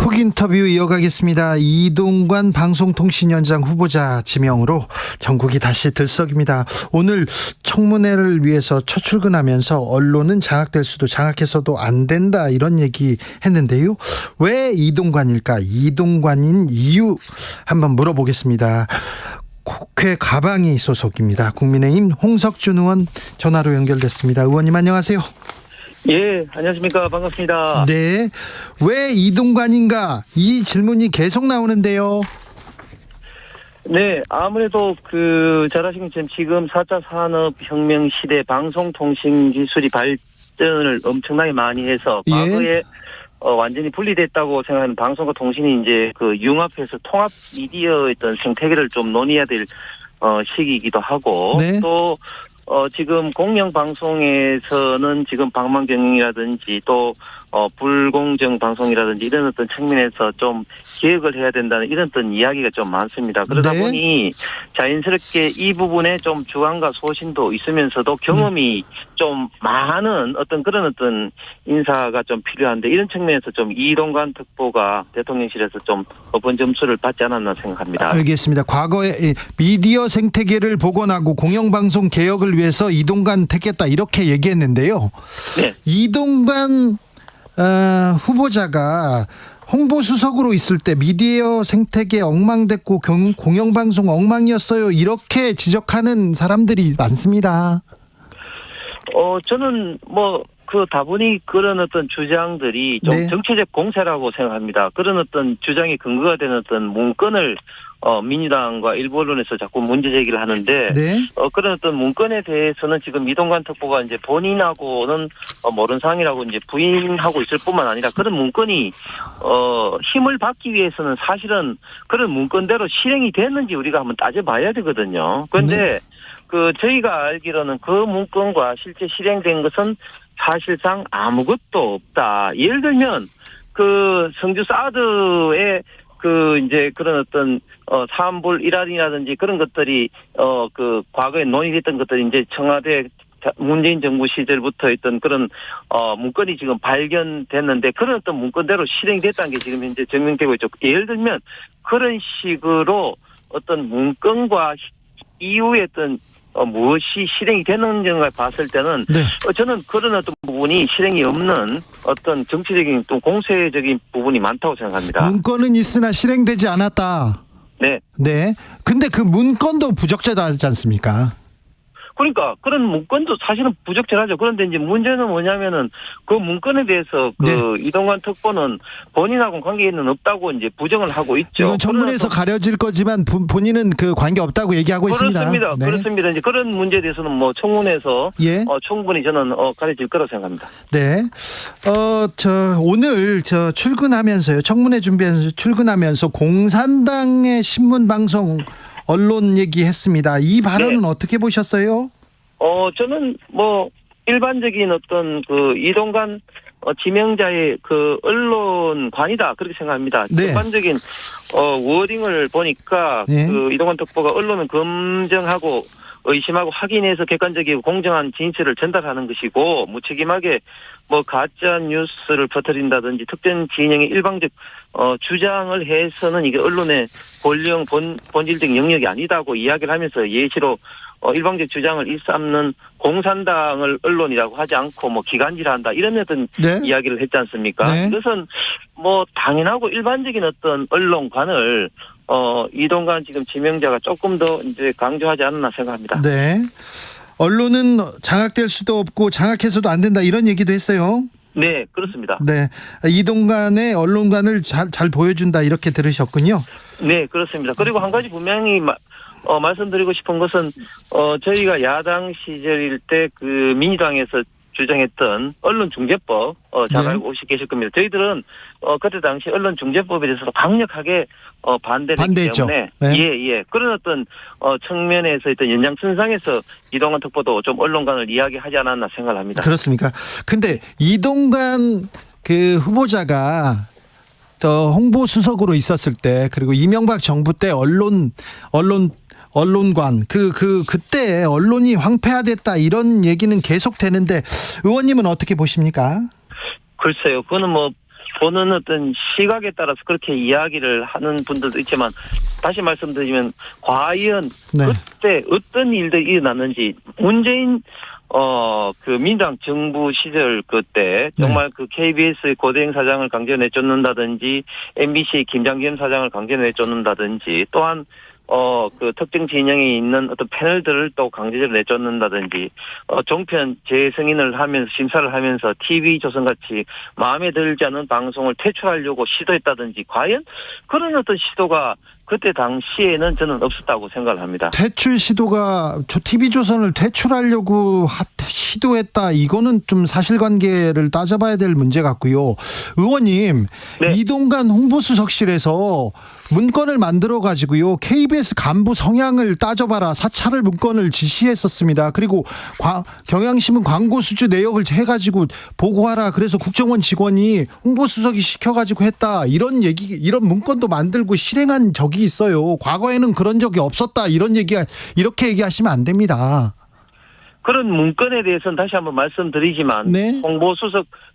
훅 인터뷰 이어가겠습니다. 이동관 방송통신위원장 후보자 지명으로 전국이 다시 들썩입니다. 오늘 청문회를 위해서 첫 출근하면서 언론은 장악될 수도 장악해서도 안 된다 이런 얘기 했는데요. 왜 이동관일까? 이동관인 이유 한번 물어보겠습니다. 국회 가방이 소속입니다. 국민의힘 홍석준 의원 전화로 연결됐습니다. 의원님 안녕하세요. 예, 안녕하십니까. 반갑습니다. 네. 왜 이동관인가? 이 질문이 계속 나오는데요. 네, 아무래도 잘 아시는 것처럼 지금 4차 산업혁명 시대 방송통신 기술이 발전을 엄청나게 많이 해서 과거에 완전히 분리됐다고 생각하는 방송과 통신이 이제 융합해서 통합 미디어의 어떤 생태계를 좀 논의해야 될 시기이기도 하고 네. 또 지금 공영방송에서는 지금 방망경영이라든지 또 불공정 방송이라든지 이런 어떤 측면에서 좀 개혁을 해야 된다는 이런 어떤 이야기가 좀 많습니다. 그러다 네. 보니 자연스럽게 이 부분에 좀 주관과 소신도 있으면서도 경험이 좀 많은 그런 인사가 좀 필요한데 이런 측면에서 좀 이동관 특보가 대통령실에서 좀 높은 점수를 받지 않았나 생각합니다. 알겠습니다. 과거에 미디어 생태계를 복원하고 공영방송 개혁을 위해서 이동관 택했다 이렇게 얘기했는데요. 네. 이동관 후보자가 홍보수석으로 있을 때 미디어 생태계 엉망됐고 공영방송 엉망이었어요. 이렇게 지적하는 사람들이 많습니다. 저는 다분히 그런 어떤 주장들이 좀 네. 정치적 공세라고 생각합니다. 그런 어떤 주장이 근거가 되는 어떤 문건을 민주당과 일부 언론에서 자꾸 문제 제기를 하는데 네. 그런 어떤 문건에 대해서는 지금 이동관 특보가 이제 본인하고는 모르는 사항이라고 이제 부인하고 있을 뿐만 아니라 그런 문건이 힘을 받기 위해서는 사실은 그런 문건대로 실행이 됐는지 우리가 한번 따져봐야 되거든요. 그런데 저희가 알기로는 그 문건과 실제 실행된 것은 사실상 아무것도 없다. 예를 들면 성주 사드의 이제 그런 어떤 사안불 일환이라든지 그런 것들이 과거에 논의됐던 것들이 이제 청와대 문재인 정부 시절부터 있던 그런 문건이 지금 발견됐는데 그런 어떤 문건대로 실행이 됐다는 게 지금 현재 증명되고 있죠. 예를 들면 그런 식으로 어떤 문건과 이후에 어떤 무엇이 실행이 되는지를 봤을 때는 네. 저는 그런 어떤 부분이 실행이 없는 어떤 정치적인 또 공세적인 부분이 많다고 생각합니다. 문건은 있으나 실행되지 않았다. 네. 네. 근데 그 문건도 부적절하지 않습니까? 그러니까 그런 문건도 사실은 부적절하죠. 그런데 이제 문제는 뭐냐면은 그 문건에 대해서 이동관 특보는 본인하고는 관계는 없다고 이제 부정을 하고 있죠. 이건 청문회에서 가려질 거지만 본인은 관계 없다고 얘기하고 있습니다. 그렇습니다. 네. 그렇습니다. 이제 그런 문제에 대해서는 청문회에서 충분히 저는 가려질 거라고 생각합니다. 네. 오늘 출근하면서요. 청문회 준비하면서 출근하면서 공산당의 신문 방송 언론 얘기했습니다. 이 발언은 네. 어떻게 보셨어요? 저는 일반적인 어떤 이동관 지명자의 언론관이다 그렇게 생각합니다. 네. 일반적인 워딩을 보니까 네. 이동관 특보가 언론을 검증하고 의심하고 확인해서 객관적이고 공정한 진실을 전달하는 것이고 무책임하게 가짜 뉴스를 퍼뜨린다든지 특정 진영의 일방적 주장을 해서는 이게 언론의 권력 본질적인 영역이 아니다고 이야기를 하면서 예시로 일방적 주장을 일삼는 공산당을 언론이라고 하지 않고 기간지라 한다 이런 어떤 네. 이야기를 했지 않습니까? 네. 이것은 당연하고 일반적인 어떤 언론관을 이동관 지금 지명자가 조금 더 이제 강조하지 않았나 생각합니다. 네. 언론은 장악될 수도 없고 장악해서도 안 된다 이런 얘기도 했어요. 네, 그렇습니다. 네. 이동관의 언론관을 잘 보여준다 이렇게 들으셨군요. 네, 그렇습니다. 그리고 한 가지 분명히 말씀드리고 싶은 것은 저희가 야당 시절일 때 민주당에서 주장했던 언론중재법 잘 알고 계실 겁니다. 저희들은 그때 당시 언론중재법에 대해서 강력하게 반대했기 때문에 네. 예 그런 어떤 측면에서 있던 연장선상에서 이동관 특보도 좀 언론관을 이야기하지 않았나 생각을 합니다. 그렇습니까? 근데 이동관 후보자가 홍보수석으로 있었을 때 그리고 이명박 정부 때 언론관 그때 언론이 황폐화됐다 이런 얘기는 계속 되는데 의원님은 어떻게 보십니까? 글쎄요. 그거는 보는 어떤 시각에 따라서 그렇게 이야기를 하는 분들도 있지만 다시 말씀드리면 과연 네. 그때 어떤 일들이 일어났는지 문재인 그 민주당 정부 시절 그때 정말 그 KBS의 고대행 사장을 강제 내쫓는다든지 MBC 김장겸 사장을 강제 내쫓는다든지 또한 그 특정 진영에 있는 어떤 패널들을 또 강제적으로 내쫓는다든지, 종편 재승인을 하면서, 심사를 하면서 TV조선같이 마음에 들지 않는 방송을 퇴출하려고 시도했다든지, 과연 그런 어떤 시도가 그때 당시에는 저는 없었다고 생각을 합니다. 퇴출 시도가 TV조선을 퇴출하려고 시도했다. 이거는 좀 사실관계를 따져봐야 될 문제 같고요. 의원님, 네. 이동관 홍보수석실에서 문건을 만들어 가지고요. KBS 간부 성향을 따져봐라. 사찰을 문건을 지시했었습니다. 그리고 경향신문 광고 수주 내역을 해가지고 보고하라. 그래서 국정원 직원이 홍보수석이 시켜가지고 했다. 이런 문건도 만들고 실행한 적이 있어요. 과거에는 그런 적이 없었다. 이렇게 얘기하시면 안 됩니다. 그런 문건에 대해서는 다시 한번 말씀드리지만, 네.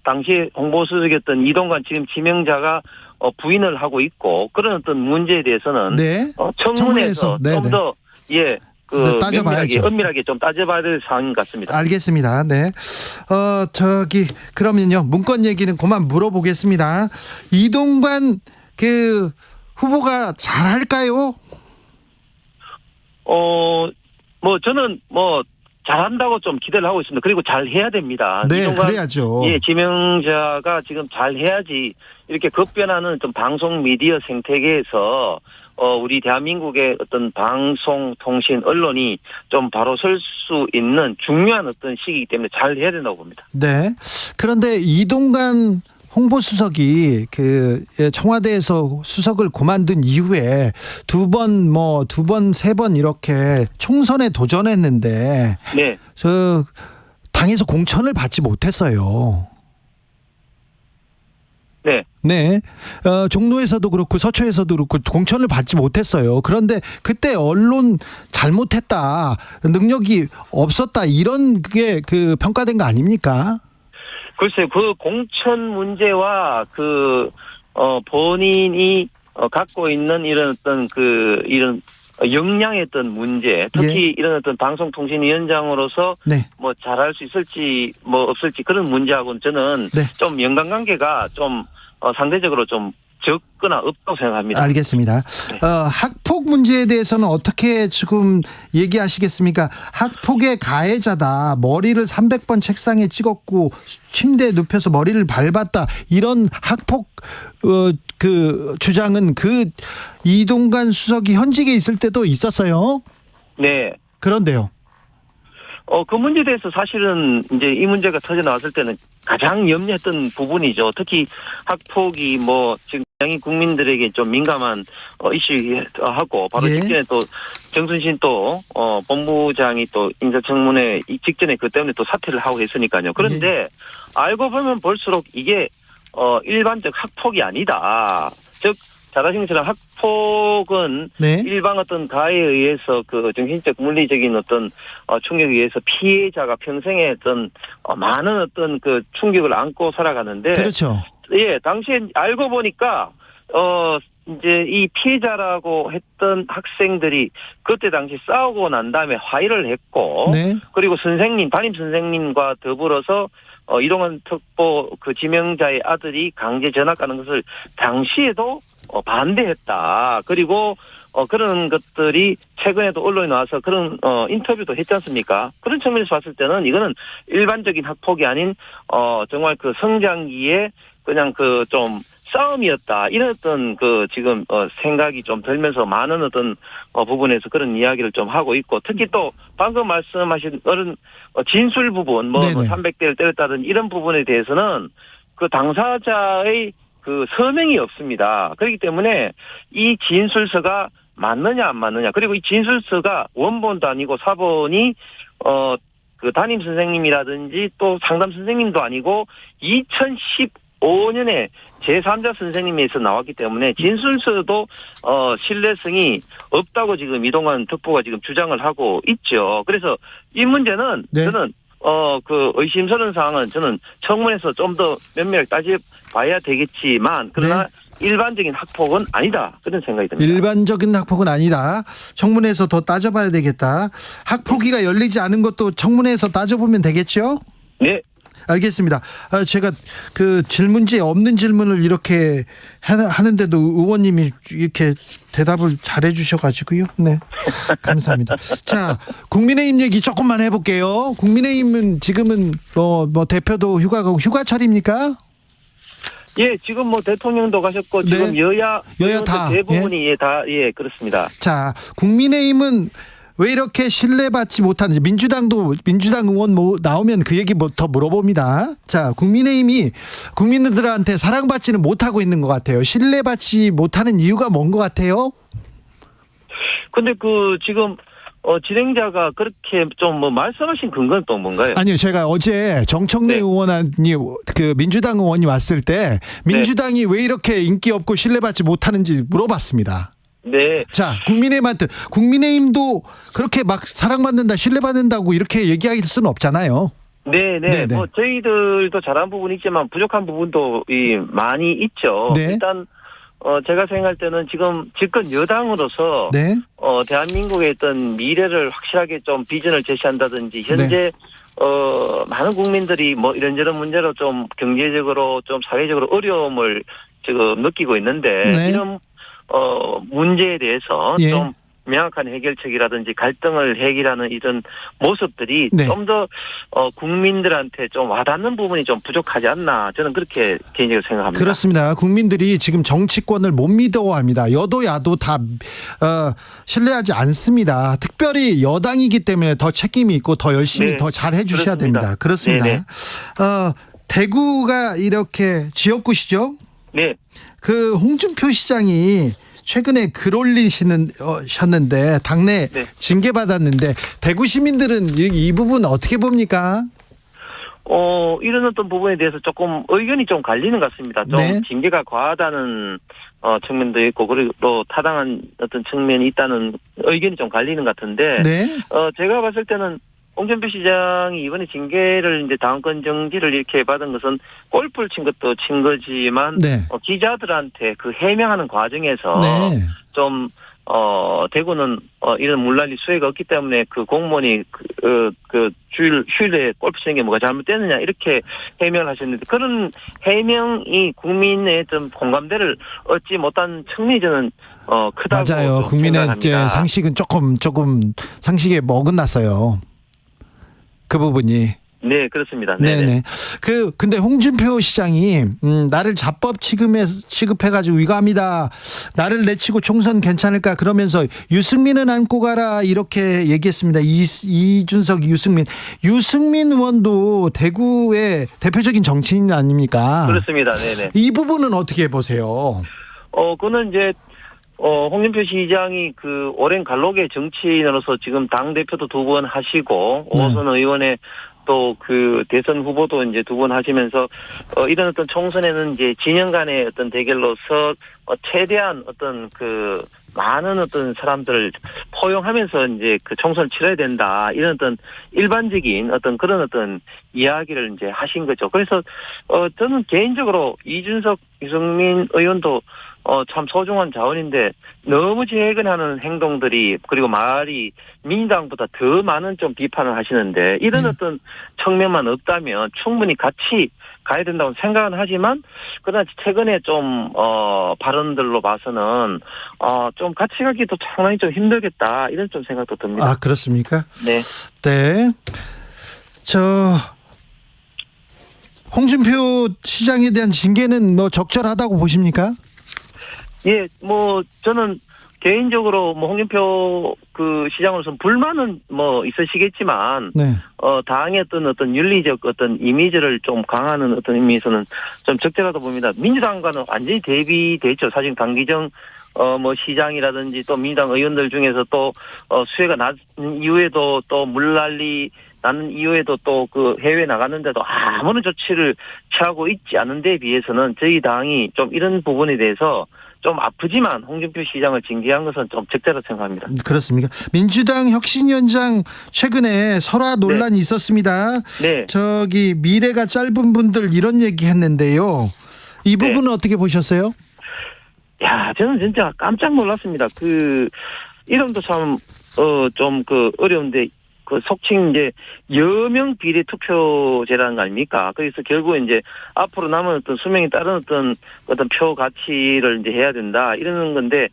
당시에 홍보수석이었던 이동관 지금 지명자가 부인을 하고 있고, 그런 어떤 문제에 대해서는 네. 청문회에서 네, 좀 더 따져봐야죠. 엄밀하게 좀 따져봐야 될 사항인 것 같습니다. 알겠습니다. 네. 그러면요. 문건 얘기는 그만 물어보겠습니다. 이동관 후보가 잘할까요? 저는 잘한다고 좀 기대를 하고 있습니다. 그리고 잘 해야 됩니다. 네, 그래야죠. 예, 지명자가 지금 잘 해야지 이렇게 급변하는 어떤 방송 미디어 생태계에서 우리 대한민국의 어떤 방송, 통신, 언론이 좀 바로 설 수 있는 중요한 어떤 시기이기 때문에 잘 해야 된다고 봅니다. 네. 그런데 이동관 홍보수석이 청와대에서 수석을 그만둔 이후에 두 번, 세 번 이렇게 총선에 도전했는데 네. 당에서 공천을 받지 못했어요. 네. 네. 종로에서도 그렇고 서초에서도 그렇고 공천을 받지 못했어요. 그런데 그때 언론 잘못했다, 능력이 없었다, 이런 게 평가된 거 아닙니까? 글쎄요, 그 공천 문제와 본인이 갖고 있는 이런 어떤 이런 역량의 어떤 문제, 특히 예. 이런 어떤 방송통신위원장으로서 네. 잘할 수 있을지 없을지 그런 문제하고는 저는 네. 좀 연관관계가 좀 상대적으로 좀 적거나 없다고 생각합니다. 알겠습니다. 네. 학폭 문제에 대해서는 어떻게 지금 얘기하시겠습니까? 학폭의 가해자다. 머리를 300번 책상에 찍었고 침대에 눕혀서 머리를 밟았다. 이런 학폭 주장은 이동관 수석이 현직에 있을 때도 있었어요. 네. 그런데요. 그 문제에 대해서 사실은 이제 이 문제가 터져 나왔을 때는 가장 염려했던 부분이죠. 특히 학폭이 지금 굉장히 국민들에게 좀 민감한 이슈하고 바로 예. 직전에 또 정순신 본부장이 또 인사청문회 직전에 그 때문에 또 사퇴를 하고 했으니까요. 그런데 알고 보면 볼수록 이게 일반적 학폭이 아니다. 즉 잘 아시는 것처럼 학폭은 네. 일반 어떤 가해에 의해서 정신적 물리적인 어떤 충격에 의해서 피해자가 평생에 어떤 많은 어떤 충격을 안고 살아가는데, 그렇죠. 예, 당시에 알고 보니까 이제 이 피해자라고 했던 학생들이 그때 당시 싸우고 난 다음에 화해를 했고, 네. 그리고 담임 선생님과 더불어서 이동관 특보 지명자의 아들이 강제 전학 가는 것을 당시에도 반대했다. 그리고 그런 것들이 최근에도 언론에 나와서 그런 인터뷰도 했지 않습니까? 그런 측면에서 봤을 때는 이거는 일반적인 학폭이 아닌 정말 성장기에 그냥 좀 싸움이었다. 이런 어떤 지금 생각이 좀 들면서 많은 어떤 부분에서 그런 이야기를 좀 하고 있고, 특히 또 방금 말씀하신 어른 진술 부분 300대를 때렸다든지 이런 부분에 대해서는 당사자의 서명이 없습니다. 그렇기 때문에 이 진술서가 맞느냐 안 맞느냐, 그리고 이 진술서가 원본도 아니고 사본이 담임 선생님이라든지 또 상담 선생님도 아니고 2015년에 제3자 선생님에서 나왔기 때문에 진술서도 신뢰성이 없다고 지금 이동관 특보가 지금 주장을 하고 있죠. 그래서 이 문제는 네. 저는 그 의심스러운 사항은 저는 청문회에서 좀 더 면밀하게 따져봐야 되겠지만 그러나 네. 일반적인 학폭은 아니다. 그런 생각이 듭니다. 일반적인 학폭은 아니다. 청문회에서 더 따져봐야 되겠다. 학폭위가 열리지 않은 것도 청문회에서 따져보면 되겠죠? 네. 알겠습니다. 제가 그 질문지에 없는 질문을 이렇게 하는데도 의원님이 이렇게 대답을 잘해 주셔가지고요. 네. 감사합니다. 자, 국민의힘 얘기 조금만 해볼게요. 국민의힘은 지금은 뭐 대표도 휴가 가고 휴가철입니까? 예, 지금 뭐 대통령도 가셨고 네. 지금 여야 다 대부분이 다 그렇습니다. 자, 국민의힘은 왜 이렇게 신뢰받지 못하는지 민주당 의원 나오면 그 얘기부터 물어봅니다. 자, 국민의힘이 국민들한테 사랑받지는 못하고 있는 것 같아요. 신뢰받지 못하는 이유가 뭔 것 같아요? 근데 지금 진행자가 그렇게 좀 뭐 말씀하신 근거는 또 뭔가요? 아니요, 제가 어제 정청래 네. 의원이 그 민주당 의원이 왔을 때 민주당이 왜 이렇게 인기 없고 신뢰받지 못하는지 물어봤습니다. 네. 자, 국민의힘도 그렇게 막 사랑받는다, 신뢰받는다고 이렇게 얘기할 수는 없잖아요. 네네. 뭐 저희들도 잘한 부분이 있지만 부족한 부분도 많이 있죠. 네. 일단 제가 생각할 때는 지금 집권 여당으로서 네. 대한민국의 어떤 미래를 확실하게 좀 비전을 제시한다든지 현재 많은 국민들이 뭐 이런저런 문제로 좀 경제적으로 좀 사회적으로 어려움을 지금 느끼고 있는데 네. 이런 문제에 대해서 예. 좀 명확한 해결책이라든지 갈등을 해결하는 이런 모습들이 네. 좀 더 국민들한테 좀 와닿는 부분이 좀 부족하지 않나 저는 그렇게 개인적으로 생각합니다. 그렇습니다. 국민들이 지금 정치권을 못 믿어합니다. 여도 야도 다 신뢰하지 않습니다. 특별히 여당이기 때문에 더 책임이 있고 더 열심히 네. 더 잘해 주셔야 그렇습니다. 됩니다. 그렇습니다. 네네. 대구가 이렇게 지역구시죠? 네. 그 홍준표 시장이 최근에 글 올리셨는데 당내 네. 징계받았는데 대구 시민들은 이 부분 어떻게 봅니까? 이런 어떤 부분에 대해서 조금 의견이 좀 갈리는 것 같습니다. 좀 네. 징계가 과하다는 측면도 있고 그리고 또 타당한 어떤 측면이 있다는 의견이 좀 갈리는 것 같은데 네. 제가 봤을 때는 홍준표 시장이 이번에 징계를 이제 당권 정지를 이렇게 받은 것은 골프를 친 것도 친 거지만 네. 기자들한테 그 해명하는 과정에서 네. 좀 대구는 이런 물난리 수혜가 없기 때문에 그 공무원이 휴일에 골프 치는 게 뭐가 잘못됐느냐 이렇게 해명을 하셨는데 그런 해명이 국민의 좀 공감대를 얻지 못한 측면이 저는 크다고 맞아요. 국민의 생각합니다. 상식은 조금 상식에 어긋났어요. 그 부분이. 네, 그렇습니다. 네네. 근데 홍준표 시장이, 나를 자법 취급해가지고 위감이다. 나를 내치고 총선 괜찮을까? 그러면서 유승민은 안고 가라. 이렇게 얘기했습니다. 이준석, 유승민 의원도 대구의 대표적인 정치인 아닙니까? 그렇습니다. 네네. 이 부분은 어떻게 보세요? 그거는 이제, 홍준표 시장이 그 오랜 갈록의 정치인으로서 지금 당대표도 2번 하시고, 네. 오선 의원의 또 그 대선 후보도 이제 2번 하시면서, 이런 어떤 총선에는 이제 진영 간의 어떤 대결로서 최대한 어떤 그 많은 어떤 사람들을 포용하면서 이제 그 총선을 치러야 된다. 이런 어떤 일반적인 어떤 그런 어떤 이야기를 이제 하신 거죠. 그래서, 저는 개인적으로 이준석, 유승민 의원도 참 소중한 자원인데 너무 재해근하는 행동들이 그리고 말이 민주당보다 더 많은 좀 비판을 하시는데 이런 어떤 측면만 없다면 충분히 같이 가야 된다고 생각은 하지만 그러나 최근에 좀 발언들로 봐서는 좀 같이 가기도 상당히 좀 힘들겠다 이런 좀 생각도 듭니다. 아, 그렇습니까? 네. 네. 홍준표 시장에 대한 징계는 뭐 적절하다고 보십니까? 예, 뭐 저는 개인적으로 뭐 홍준표 그 시장으로서는 불만은 뭐 있으시겠지만 네. 당의 어떤 윤리적 어떤 이미지를 좀 강화하는 어떤 의미에서는 좀 적절하다고 봅니다. 민주당과는 완전히 대비돼 있죠. 사실 당기정 뭐 시장이라든지 또 민주당 의원들 중에서 또 수혜가 낮은 이후에도 또 물난리 나는 이후에도 또 그 해외 나갔는데도 아무런 조치를 취하고 있지 않은 데 비해서는 저희 당이 좀 이런 부분에 대해서 좀 아프지만 홍준표 시장을 징계한 것은 좀 적절하다고 생각합니다. 그렇습니까? 민주당 혁신위원장 최근에 설화 논란이 있었습니다. 네. 저기 미래가 짧은 분들 이런 얘기 했는데요. 이 부분은 어떻게 보셨어요? 야, 저는 진짜 깜짝 놀랐습니다. 이름도 참, 좀 어려운데, 속칭 이제 여명 비례 투표제라는 거 아닙니까? 그래서 결국 이제 앞으로 남은 어떤 수명에 따른 어떤 표 가치를 이제 해야 된다. 이러는 건데,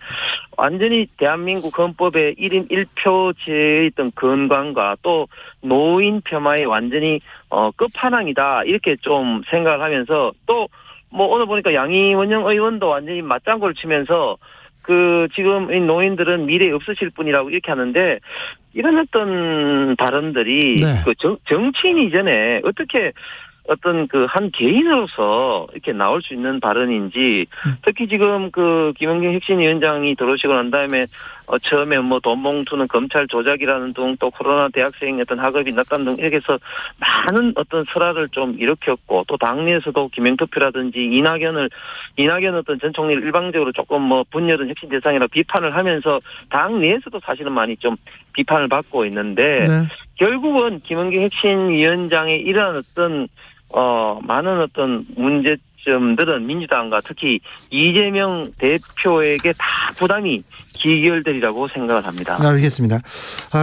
완전히 대한민국 헌법의 1인 1표제의 어떤 건강과 또 노인 폄하의 완전히, 끝판왕이다. 이렇게 좀 생각을 하면서 또, 오늘 보니까 양이원영 의원도 완전히 맞장구를 치면서 지금 이 노인들은 미래에 없으실 분이라고 이렇게 하는데 이런 어떤 발언들이 네. 정치인 이전에 어떻게 어떤 한 개인으로서 이렇게 나올 수 있는 발언인지 특히 지금 김영경 혁신위원장이 들어오시고 난 다음에 처음에 돈 봉투는 검찰 조작이라는 등 또 코로나 대학생 어떤 학업이 낮다는 등 이렇게 해서 많은 어떤 설화를 좀 일으켰고 또 당내에서도 김영투표라든지 이낙연 어떤 전 총리를 일방적으로 조금 분열은 혁신 대상이라 비판을 하면서 당내에서도 사실은 많이 좀 비판을 받고 있는데 네. 결국은 김영경 혁신위원장의 이러한 어떤 많은 어떤 문제점들은 민주당과 특히 이재명 대표에게 다 부담이 기결되리라고 생각을 합니다. 알겠습니다.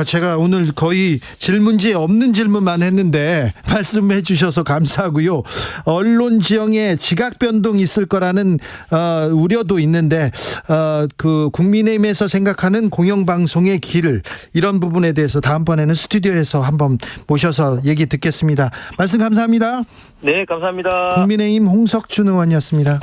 제가 오늘 거의 질문지에 없는 질문만 했는데 말씀해 주셔서 감사하고요. 언론 지형에 지각 변동이 있을 거라는 우려도 있는데 국민의힘에서 생각하는 공영방송의 길 이런 부분에 대해서 다음번에는 스튜디오에서 한번 모셔서 얘기 듣겠습니다. 말씀 감사합니다. 네, 감사합니다. 국민의힘 홍석준 의원이었습니다.